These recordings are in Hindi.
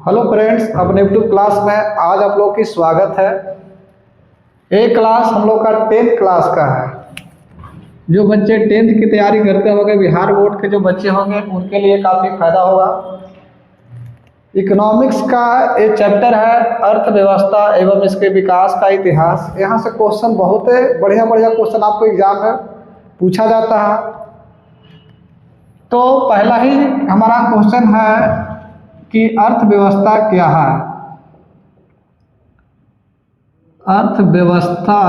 हेलो फ्रेंड्स, अपने यूट्यूब क्लास में आज आप लोग की स्वागत है। एक क्लास हम लोग का 10th क्लास का है। जो बच्चे 10th की तैयारी करते होंगे, बिहार बोर्ड के जो बच्चे होंगे उनके लिए काफ़ी फायदा होगा। इकोनॉमिक्स का एक चैप्टर है अर्थव्यवस्था एवं इसके विकास का इतिहास। यहाँ से क्वेश्चन बहुत बढ़िया बढ़िया क्वेश्चन आपको एग्जाम में पूछा जाता है। तो पहला ही हमारा क्वेश्चन है कि अर्थव्यवस्था क्या है। अर्थव्यवस्था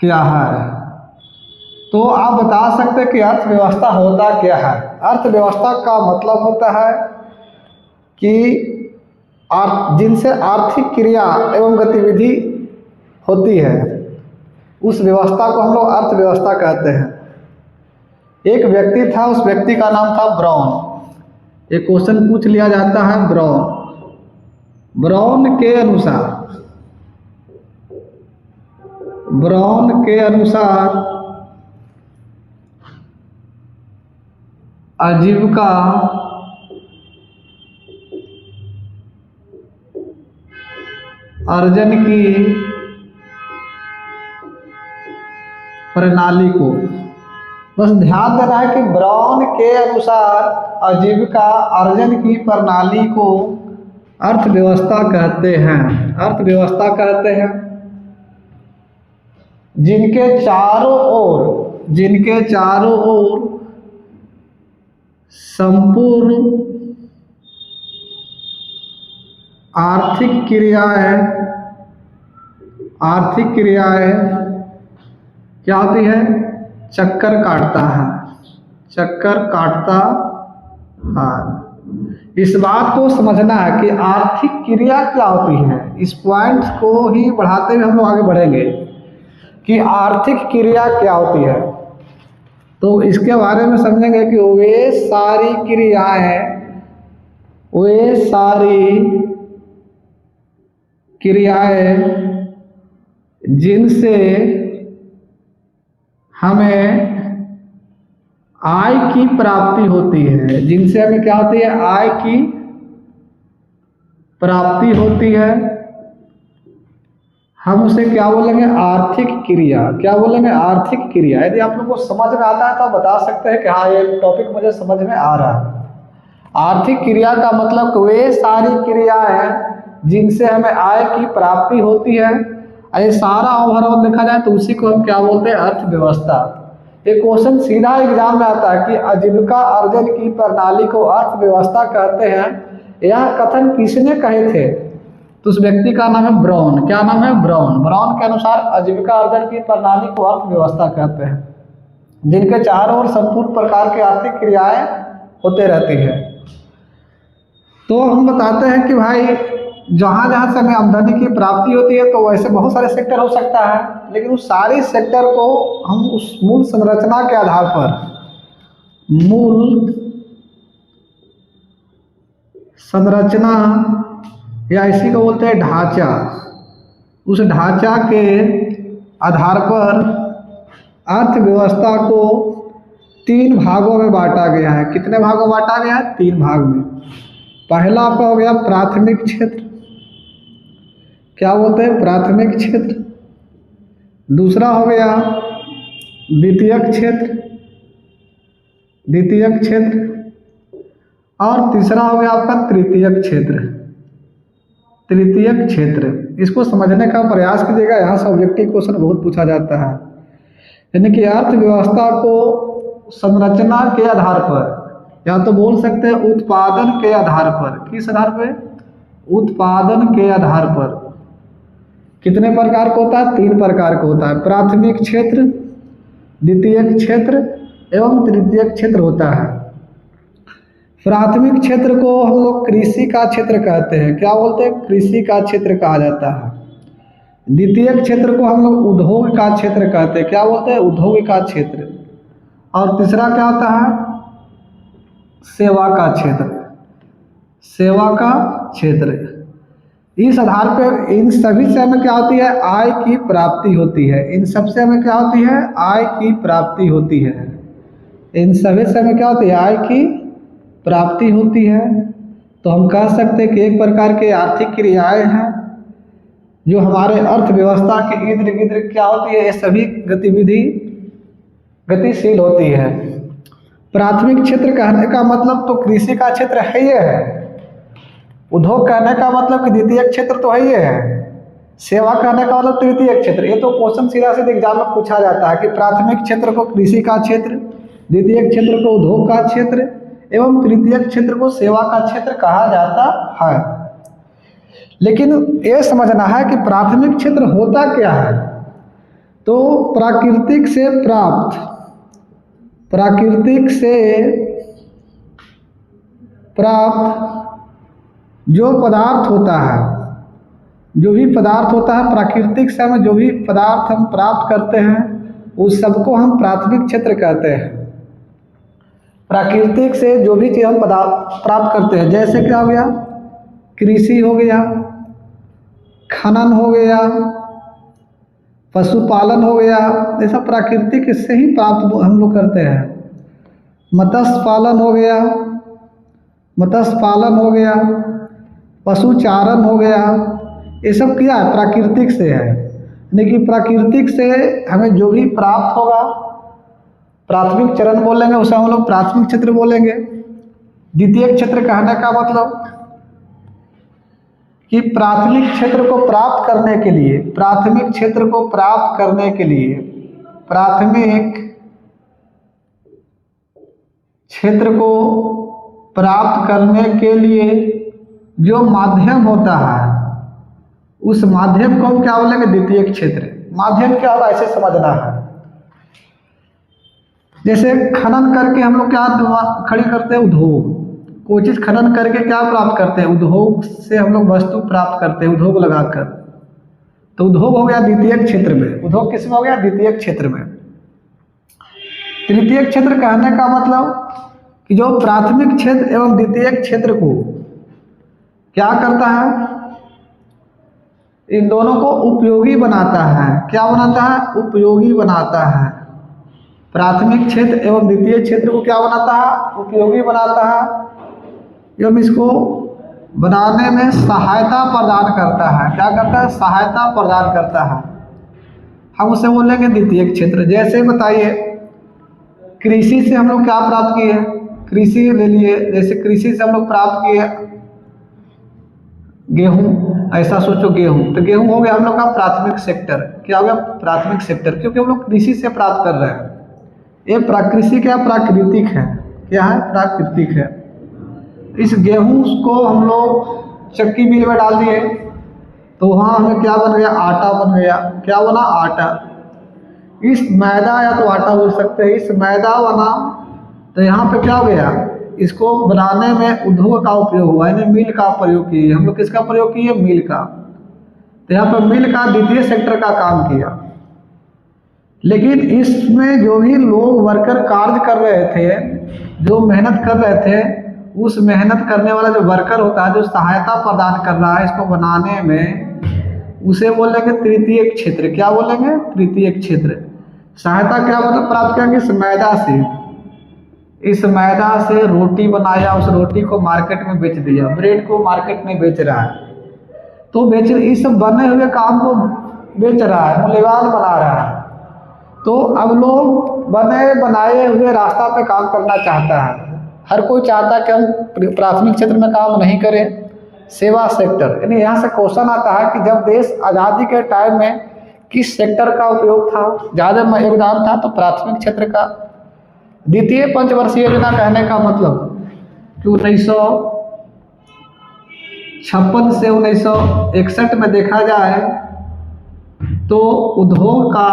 क्या है? तो आप बता सकते हैं कि अर्थव्यवस्था होता क्या है। अर्थव्यवस्था का मतलब होता है कि जिनसे आर्थिक क्रिया एवं गतिविधि होती है, उस व्यवस्था को हम लोग अर्थव्यवस्था कहते हैं। एक व्यक्ति था, उस व्यक्ति का नाम था ब्राउन। एक क्वेश्चन पूछ लिया जाता है ब्राउन के अनुसार आजीविका अर्जन की प्रणाली को, बस ध्यान देना है कि ब्राउन के अनुसार आजीविका अर्जन की प्रणाली को अर्थव्यवस्था कहते हैं। अर्थव्यवस्था कहते हैं जिनके चारों ओर संपूर्ण आर्थिक क्रियाएं क्या होती है? चक्कर काटता है। इस बात को समझना है कि आर्थिक क्रिया क्या होती है। इस पॉइंट को ही बढ़ाते हुए हम लोग आगे बढ़ेंगे कि आर्थिक क्रिया क्या होती है। तो इसके बारे में समझेंगे कि वे सारी क्रियाएं जिनसे हमें आय की प्राप्ति होती है। जिनसे हमें क्या होती है? आय की प्राप्ति होती है। हम उसे क्या बोलेंगे? आर्थिक क्रिया। क्या बोलेंगे? आर्थिक क्रिया। यदि आप लोग को समझ में आता है तो आप बता सकते हैं कि हाँ, ये टॉपिक मुझे समझ में आ रहा है। आर्थिक क्रिया का मतलब वे सारी क्रियाएं जिनसे हमें आय की प्राप्ति होती है। ये सारा ओवरऑल देखा जाए तो उसी को हम क्या बोलते हैं? अर्थव्यवस्था। एक क्वेश्चन सीधा एग्जाम में आता है कि आजीविका अर्जन की प्रणाली को अर्थव्यवस्था कहते हैं। यह कथन किसने कहे थे? तो उस व्यक्ति का नाम है ब्राउन। क्या नाम है? ब्राउन के अनुसार आजीविका अर्जन की प्रणाली को अर्थव्यवस्था कहते हैं, जिनके चारों ओर संपूर्ण प्रकार की आर्थिक क्रियाएं होते रहती है। तो हम बताते हैं कि भाई जहाँ जहाँ से हमें आमदनी की प्राप्ति होती है, तो वैसे बहुत सारे सेक्टर हो सकता है, लेकिन उस सारी सेक्टर को हम उस मूल संरचना के आधार पर, मूल संरचना या इसी को बोलते हैं ढांचा, उस ढांचा के आधार पर अर्थव्यवस्था को 3 भागों में बांटा गया है। कितने भागों में बांटा गया है? 3 भाग में। पहला आपका हो गया प्राथमिक क्षेत्र। क्या बोलते हैं? प्राथमिक क्षेत्र। दूसरा हो गया द्वितीयक क्षेत्र। और तीसरा हो गया आपका तृतीयक क्षेत्र। इसको समझने का प्रयास कीजिएगा, यहाँ से ऑब्जेक्टिव क्वेश्चन बहुत पूछा जाता है। यानी कि अर्थव्यवस्था को संरचना के आधार पर, या तो बोल सकते हैं उत्पादन के आधार पर। किस आधार पर? उत्पादन के आधार पर। कितने प्रकार का होता है? 3 प्रकार का होता है। प्राथमिक क्षेत्र, द्वितीयक क्षेत्र एवं तृतीयक क्षेत्र होता है। प्राथमिक क्षेत्र को हम लोग कृषि का क्षेत्र कहते हैं। क्या बोलते हैं? कृषि का क्षेत्र कहा जाता है। द्वितीयक क्षेत्र को हम लोग उद्योग का क्षेत्र कहते हैं। क्या बोलते हैं? उद्योग का क्षेत्र। और तीसरा क्या होता है? सेवा का क्षेत्र। इस आधार पर इन सभी से हमें क्या होती है? आय की प्राप्ति होती है। इन सब से हमें क्या होती है? आय की प्राप्ति होती है। इन सभी से हमें क्या होती है? आय की प्राप्ति होती है, तो हम कह सकते हैं कि एक प्रकार के आर्थिक क्रियाएं हैं जो हमारे अर्थव्यवस्था के इर्द गिर्द क्या होती है, ये सभी गतिविधि गतिशील होती है। प्राथमिक क्षेत्र कहने का मतलब तो कृषि का क्षेत्र है ही है, उद्योग कहने का मतलब कि द्वितीय क्षेत्र तो है ही है, सेवा कहने का मतलब तृतीय क्षेत्र। ये तो क्वेश्चन सीधा सीधा एग्जाम में पूछा जाता है कि प्राथमिक क्षेत्र को कृषि का क्षेत्र, द्वितीय क्षेत्र को उद्योग का क्षेत्र एवं तृतीय क्षेत्र को सेवा का क्षेत्र कहा जाता है। लेकिन ये समझना है कि प्राथमिक क्षेत्र होता क्या है, तो प्राकृतिक से प्राप्त जो पदार्थ होता है, जो भी पदार्थ होता है प्राकृतिक से हमें जो भी पदार्थ हम प्राप्त करते हैं उस सबको हम प्राथमिक क्षेत्र कहते हैं। प्राकृतिक से जो भी चीज़ हम पदार्थ प्राप्त करते हैं, जैसे क्या हो गया, कृषि हो गया, खनन हो गया, पशुपालन हो गया, ऐसा प्राकृतिक इससे ही प्राप्त हम लोग करते हैं। मत्स्य पालन हो गया, पशुचारण हो गया, ये सब क्या है, प्राकृतिक से है। लेकिन प्राकृतिक से हमें जो भी प्राप्त होगा प्राथमिक चरण बोलेंगे, उसे हम लोग प्राथमिक क्षेत्र बोलेंगे। द्वितीय क्षेत्र कहने का मतलब कि प्राथमिक क्षेत्र को प्राप्त करने के लिए, प्राथमिक क्षेत्र को प्राप्त करने के लिए, प्राथमिक क्षेत्र को प्राप्त करने के लिए जो माध्यम होता है उस माध्यम को हम क्या बोलेंगे, द्वितीय क्षेत्र। माध्यम क्या होगा ऐसे समझना है। जैसे खनन करके हम लोग क्या खड़ी करते हैं, उद्योग। कोई चीज़ खनन करके क्या प्राप्त करते हैं, उद्योग से हम लोग वस्तु प्राप्त करते हैं, उद्योग लगाकर। तो उद्योग हो गया द्वितीय क्षेत्र में, उद्योग किस में हो गया, द्वितीय क्षेत्र में। तृतीय क्षेत्र कहने का मतलब कि जो प्राथमिक क्षेत्र एवं द्वितीय क्षेत्र को क्या करता है, इन दोनों को उपयोगी बनाता है। क्या बनाता है, उपयोगी बनाता है। प्राथमिक क्षेत्र एवं द्वितीय क्षेत्र को क्या बनाता है, उपयोगी बनाता है एवं इसको बनाने में सहायता प्रदान करता है। क्या करता है, सहायता प्रदान करता है। हम उसे बोलेंगे द्वितीय क्षेत्र। जैसे बताइए, कृषि से हम लोग क्या प्राप्त किए, कृषि ले लिए, जैसे कृषि से हम लोग प्राप्त किए गेहूँ, ऐसा सोचो गेहूँ, तो गेहूँ हो गया हम लोग का प्राथमिक सेक्टर। क्या हो गया, प्राथमिक सेक्टर, क्योंकि हम लोग कृषि से प्राप्त कर रहे हैं। ये कृषि क्या प्राकृतिक है, क्या है, प्राकृतिक है। इस गेहूँ को हम लोग चक्की मिल में डाल दिए तो वहाँ हमें क्या बन गया, आटा बन गया। क्या बना, आटा। इस मैदा या तो आटा बोल सकते हैं, इस मैदा बना तो यहाँ पे क्या हो गया, इसको बनाने में उद्योग का उपयोग हुआ, यानी मिल का प्रयोग किए। हम लोग किसका प्रयोग किए, मिल का। तो यहाँ पर मिल का द्वितीय सेक्टर का काम किया। लेकिन इसमें जो भी लोग वर्कर कार्य कर रहे थे, जो मेहनत कर रहे थे, उस मेहनत करने वाला जो वर्कर होता है, जो सहायता प्रदान कर रहा है इसको बनाने में, उसे बोलेंगे तृतीय क्षेत्र। क्या बोलेंगे, तृतीय क्षेत्र। सहायता क्या मतलब प्राप्त करेंगे, इस मैदा से। इस मैदा से रोटी बनाया, उस रोटी को मार्केट में बेच दिया, ब्रेड को मार्केट में बेच रहा है, तो बेच, इस बने हुए काम को बेच रहा है, मूल्यवान बना रहा है। तो अब लोग बने बनाए हुए रास्ता पे काम करना चाहता है। हर कोई चाहता है कि हम प्राथमिक क्षेत्र में काम नहीं करें, सेवा सेक्टर। यानी यहाँ से क्वेश्चन आता है कि जब देश आज़ादी के टाइम में किस सेक्टर का उपयोग था, ज़्यादा योगदान था, तो प्राथमिक क्षेत्र का। द्वितीय पंचवर्षीय योजना कहने का मतलब कि 1956 से 1961 में देखा जाए तो उद्योग का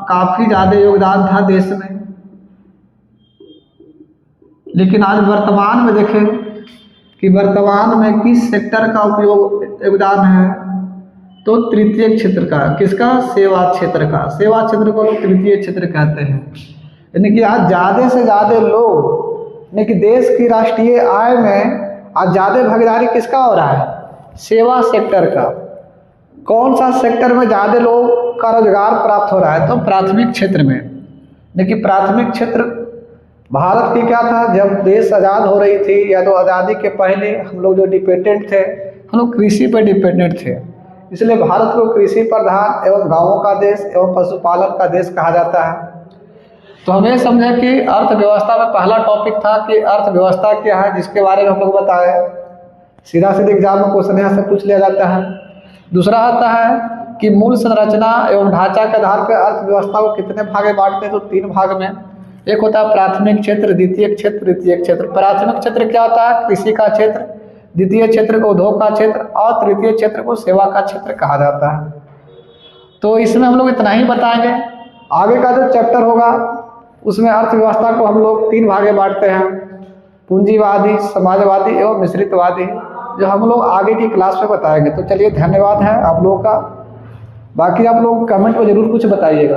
काफ़ी ज़्यादा योगदान था देश में। लेकिन आज वर्तमान में देखें कि वर्तमान में किस सेक्टर का उपयोग योगदान है, तो तृतीय क्षेत्र का। किसका, सेवा क्षेत्र का। सेवा क्षेत्र को लोग तृतीय क्षेत्र कहते हैं। यानी कि आज ज़्यादा से ज़्यादा लोग, यानी कि देश की राष्ट्रीय आय में आज ज़्यादा भागीदारी किसका हो रहा है, सेवा सेक्टर का। कौन सा सेक्टर में ज़्यादा लोग का रोजगार प्राप्त हो रहा है, तो प्राथमिक क्षेत्र में। लेकिन प्राथमिक क्षेत्र भारत की क्या था, जब देश आज़ाद हो रही थी या तो आज़ादी के पहले हम लोग जो डिपेंडेंट थे, हम लोग कृषि पर डिपेंडेंट थे। इसलिए भारत को कृषि प्रधान एवं गाँवों का देश एवं पशुपालन का देश कहा जाता है। तो हमें समझें कि अर्थव्यवस्था में पहला टॉपिक था कि अर्थव्यवस्था क्या है, जिसके बारे में हम लोग बताए। सीधा सीधे एग्जाम में क्वेश्चन यहाँ से पूछ लिया जाता है। दूसरा आता है कि मूल संरचना एवं ढांचा के आधार पर अर्थव्यवस्था को कितने भाग में बांटते हैं, तो 3 भाग में। एक होता है प्राथमिक क्षेत्र, द्वितीय क्षेत्र, तृतीय क्षेत्र। प्राथमिक क्षेत्र क्या होता है, कृषि का क्षेत्र। द्वितीय क्षेत्र को उद्योग का क्षेत्र और तृतीय क्षेत्र को सेवा का क्षेत्र कहा जाता है। तो इसमें हम लोग इतना ही बताएंगे। आगे का जो चैप्टर होगा उसमें अर्थव्यवस्था को हम लोग 3 भाग में बांटते हैं, पूंजीवादी, समाजवादी एवं मिश्रितवादी, जो हम लोग आगे की क्लास में बताएंगे। तो चलिए, धन्यवाद है आप लोगों का। बाकी आप लोग कमेंट में ज़रूर कुछ बताइएगा।